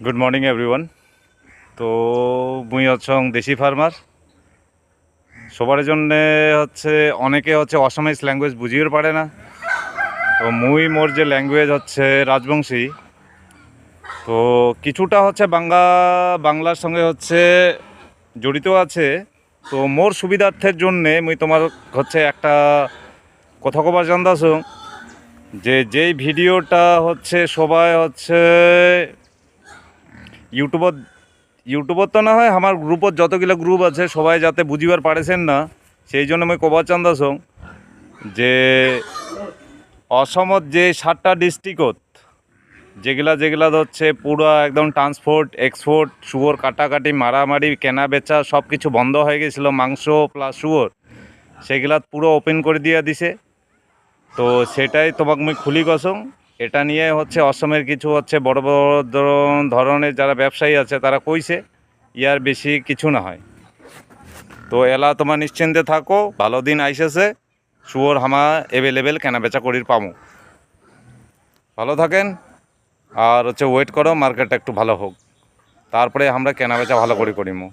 Good morning everyone. তো মুই হচ্ছং দেশি ফার্মার। সবার জন্যে হচ্ছে অনেকে হচ্ছে অসামিজ ল্যাঙ্গুয়েজ বুঝিয়ে পারে না। তো মোর যে ল্যাঙ্গুয়েজ হচ্ছে রাজবংশী, তো কিছুটা হচ্ছে বাংলার সঙ্গে হচ্ছে জড়িত আছে। তো মোর সুবিধার্থের জন্যে মুই তোমার হচ্ছে একটা কথা কবার জানতাছং যেই ভিডিওটা হচ্ছে সবাই হচ্ছে ইউটিউবত ইউটিউবত তো না হয় আমার গ্রুপত যতগুলো গ্রুপ আছে সবাই যাতে বুঝিবার পারেছেন না, সেই জন্য আমি কবার চান্দাছং যে অসমত যে 7টা ডিস্ট্রিক্টত যেগুলা হচ্ছে পুরো একদম ট্রান্সপোর্ট এক্সপোর্ট শুয়োর কাটাকাটি মারামারি কেনা বেচা সব কিছু বন্ধ হয়ে গেছিলো, মাংস প্লাস শুয়োর সেগুলা পুরো ওপেন করে দিয়ে দিছে। তো সেটাই তোমাকে আমি খুলি কসং। এটা নিয়ে হচ্ছে অসমের কিছু হচ্ছে বড় বড় ধরনের যারা ব্যবসায়ী আছে তারা কইছে ইয়ার বেশি কিছু না হয়। তো এলা তোমার নিশ্চিন্তে থাকো, ভালো দিন আইসেছে, শুয়োর হামা অ্যাভেলেবেল কেনাবেচা করির পামো। ভালো থাকেন আর হচ্ছে ওয়েট করো মার্কেটটা একটু ভালো হোক, তারপরে আমরা কেনাবেচা ভালো করিমু।